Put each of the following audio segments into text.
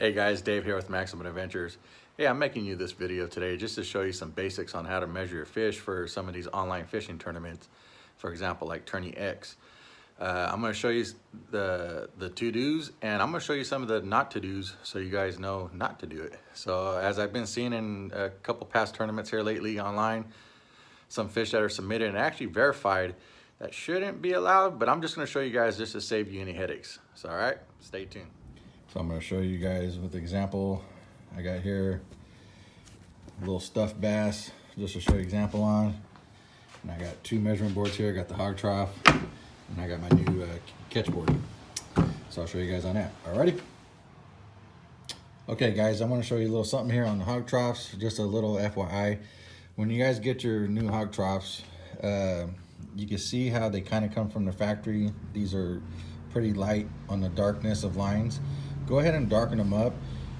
Hey guys, Dave here with MAXXLIMIT Adventures. Hey, I'm making you this video today just to show you some basics on how to measure your fish for some of these online fishing tournaments. For example, like TourneyX. I'm going to show you the to-dos, and I'm going to show you some of the not to-dos so you guys know not to do it. So as I've been seeing in a couple past tournaments here lately online, some fish that are submitted and actually verified that shouldn't be allowed, but I'm just going to show you guys just to save you any headaches. So all right, stay tuned. So I'm going to show you guys with the example I got here, a little stuffed bass, just to show you example on. And I got two measurement boards here. I got the Hawg Trough, and I got my new Ketch Board. So I'll show you guys on that. Alrighty. Okay, guys, I'm going to show you a little something here on the Hawg Troughs. Just a little FYI. When you guys get your new Hawg Troughs, you can see how they kind of come from the factory. These are pretty light on the darkness of lines. Go ahead and darken them up,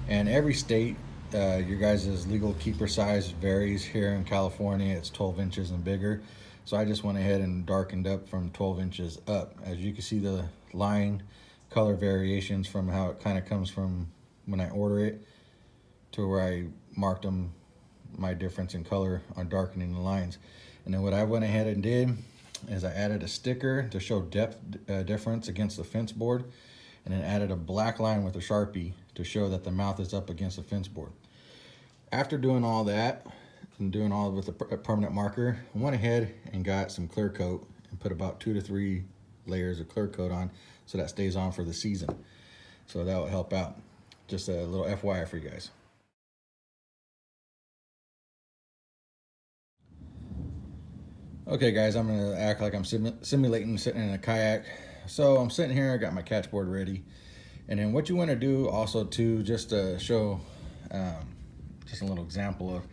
and every state your guys' legal keeper size varies. Here in California it's 12 inches and bigger, so I just went ahead and darkened up from 12 inches up. As you can see, the line color variations from how it kind of comes from when I order it to where I marked them, my difference in color on darkening the lines. And then what I went ahead and did is I added a sticker to show depth difference against the fence board, and then added a black line with a Sharpie to show that the mouth is up against the fence board. After doing all that and doing all with a permanent marker, I went ahead and got some clear coat and put about 2 to 3 layers of clear coat on so that stays on for the season. So that will help out. Just a little FYI for you guys. Okay guys, I'm gonna act like I'm simulating sitting in a kayak. So I'm sitting here, I got my catch board ready. And then what you wanna do also too, just to show just a little example of,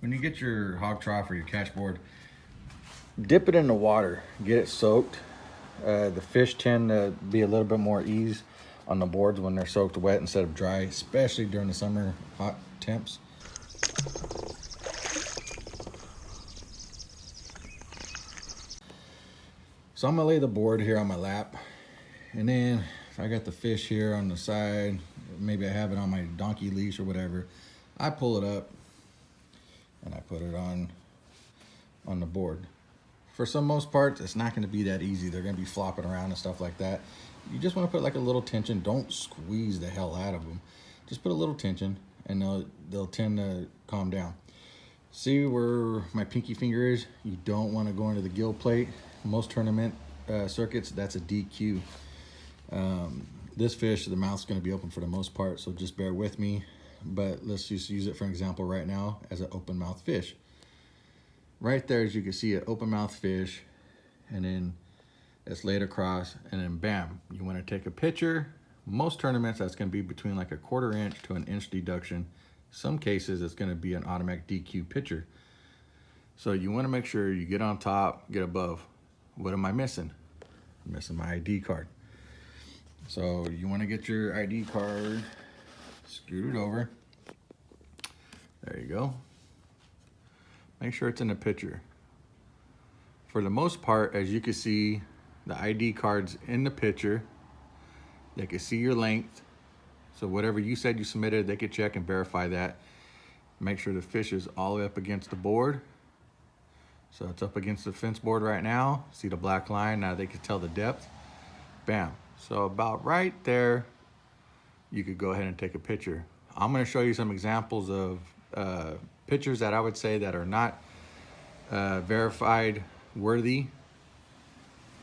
when you get your Hawg Trough or your catch board, dip it in the water, get it soaked. The fish tend to be a little bit more ease on the boards when they're soaked wet instead of dry, especially during the summer hot temps. So I'm gonna lay the board here on my lap, and then if I got the fish here on the side, maybe I have it on my donkey leash or whatever, I pull it up and I put it on the board. For some most parts, it's not gonna be that easy. They're gonna be flopping around and stuff like that. You just wanna put like a little tension. Don't squeeze the hell out of them. Just put a little tension, and they'll tend to calm down. See where my pinky finger is? You don't wanna go into the gill plate. Most tournament circuits, that's a DQ. This fish, the mouth's going to be open for the most part, so just bear with me. But let's just use it for example right now as an open mouth fish. Right there, as you can see, an open mouth fish, and then it's laid across, and then bam, you want to take a picture. Most tournaments, that's going to be between like a 1/4 inch to an inch deduction. Some cases, it's going to be an automatic DQ picture. So you want to make sure you get on top, get above. What am I missing? I'm missing my ID card. So you want to get your ID card, scoot it over. There you go. Make sure it's in the picture. For the most part, as you can see, the ID card's in the picture. They can see your length. So whatever you said you submitted, they could check and verify that. Make sure the fish is all the way up against the board. So it's up against the fence board right now. See the black line? Now they can tell the depth. Bam. So about right there, you could go ahead and take a picture. I'm going to show you some examples of pictures that I would say that are not verified worthy,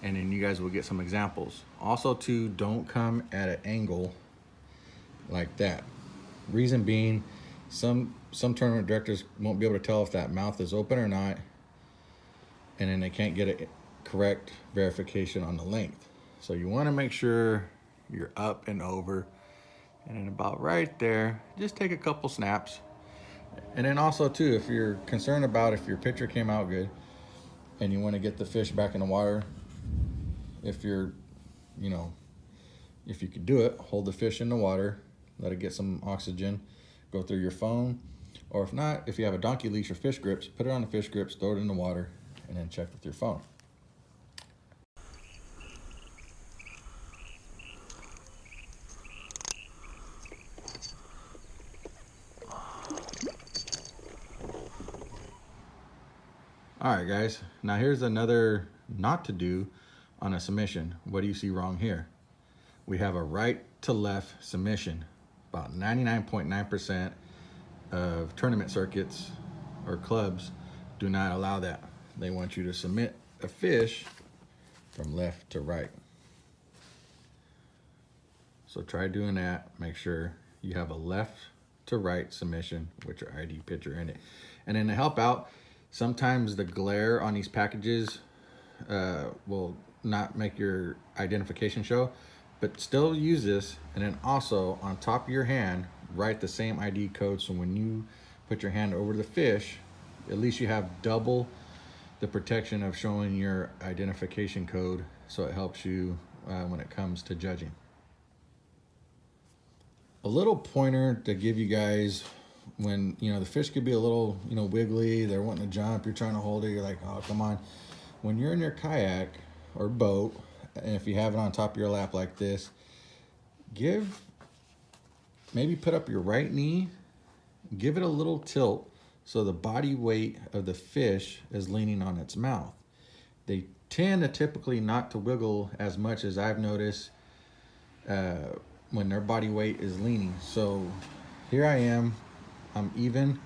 and then you guys will get some examples. Also too, don't come at an angle like that. Reason being, some tournament directors won't be able to tell if that mouth is open or not, and then they can't get a correct verification on the length. So you want to make sure you're up and over, and then about right there, just take a couple snaps. And then also too, if you're concerned about if your picture came out good and you want to get the fish back in the water, if you're, if you could do it, hold the fish in the water, let it get some oxygen, go through your phone, or if not, if you have a donkey leash or fish grips, put it on the fish grips, throw it in the water, and then check with your phone. All right, guys, now here's another not to do on a submission. What do you see wrong here? We have a right to left submission. About 99.9% of tournament circuits or clubs do not allow that. They want you to submit a fish from left to right. So try doing that. Make sure you have a left to right submission with your ID picture in it. And then to help out, sometimes the glare on these packages will not make your identification show, but still use this. And then also on top of your hand, write the same ID code. So when you put your hand over the fish, at least you have double the protection of showing your identification code. So it helps you when it comes to judging. A little pointer to give you guys when, you know, the fish could be a little, you know, wiggly, they're wanting to jump, you're trying to hold it, you're like, oh, come on. When you're in your kayak or boat, and if you have it on top of your lap like this, maybe put up your right knee, give it a little tilt so the body weight of the fish is leaning on its mouth. They tend to typically not to wiggle as much as I've noticed when their body weight is leaning. So here I am, I'm even.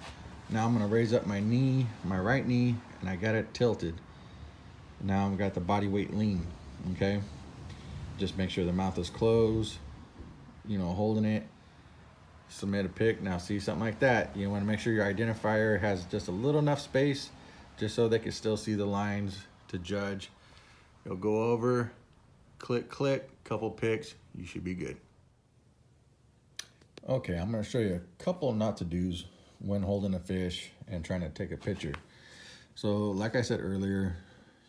Now I'm gonna raise up my knee, my right knee, and I got it tilted. Now I've got the body weight lean, okay? Just make sure the mouth is closed, you know, holding it. Submit a pic. Now see, something like that, you wanna make sure your identifier has just a little enough space just so they can still see the lines to judge. You'll go over, click, click, couple pics, you should be good. Okay, I'm gonna show you a couple not to do's when holding a fish and trying to take a picture. So like I said earlier,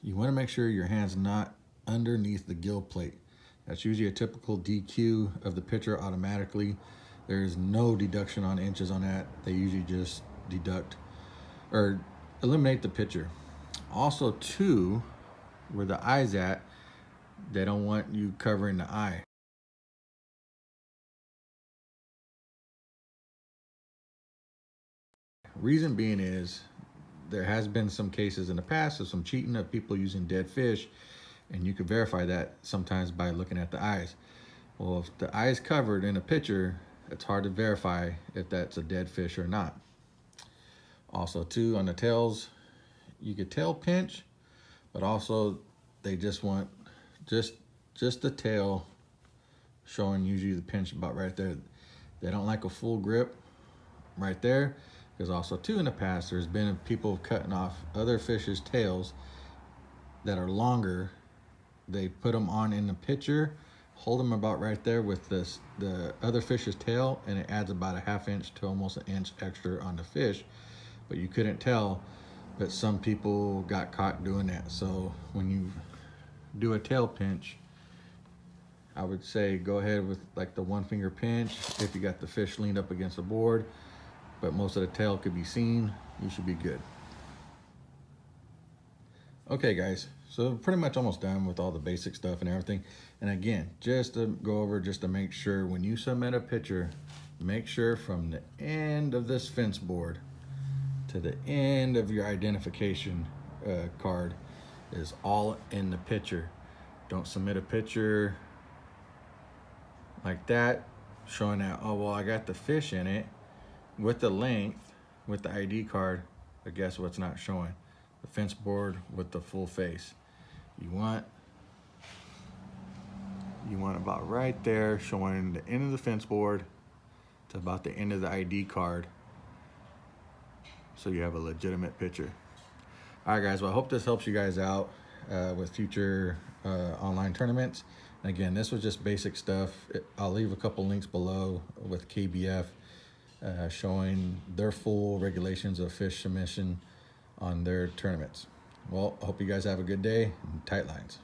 you wanna make sure your hand's not underneath the gill plate. That's usually a typical DQ of the picture automatically. There's no deduction on inches on that. They usually just deduct or eliminate the picture. Also too, where the eye's at, they don't want you covering the eye. Reason being is there has been some cases in the past of some cheating of people using dead fish, and you can verify that sometimes by looking at the eyes. Well, if the eye is covered in a picture, it's hard to verify if that's a dead fish or not. Also too, on the tails, you could tail pinch, but also they just want just the tail showing, usually the pinch about right there. They don't like a full grip right there. Because also too, in the past, there's been people cutting off other fish's tails that are longer. They put them on in the picture, hold them about right there with the other fish's tail, and it adds about a ½ inch to almost an inch extra on the fish. But you couldn't tell, but some people got caught doing that. So when you do a tail pinch, I would say go ahead with like the 1 finger pinch if you got the fish leaned up against the board. But most of the tail could be seen, you should be good. Okay guys, so pretty much almost done with all the basic stuff and everything. And again, just to go over, just to make sure when you submit a picture, make sure from the end of this fence board to the end of your identification card is all in the picture. Don't submit a picture like that, showing that, oh, well, I got the fish in it, with the length, with the ID card, but guess what's not showing? The fence board with the full face. You want about right there, showing the end of the fence board to about the end of the ID card, so you have a legitimate picture. All right, guys, well, I hope this helps you guys out with future online tournaments. And again, this was just basic stuff. I'll leave a couple links below with KBF showing their full regulations of fish submission on their tournaments. Well, I hope you guys have a good day and tight lines.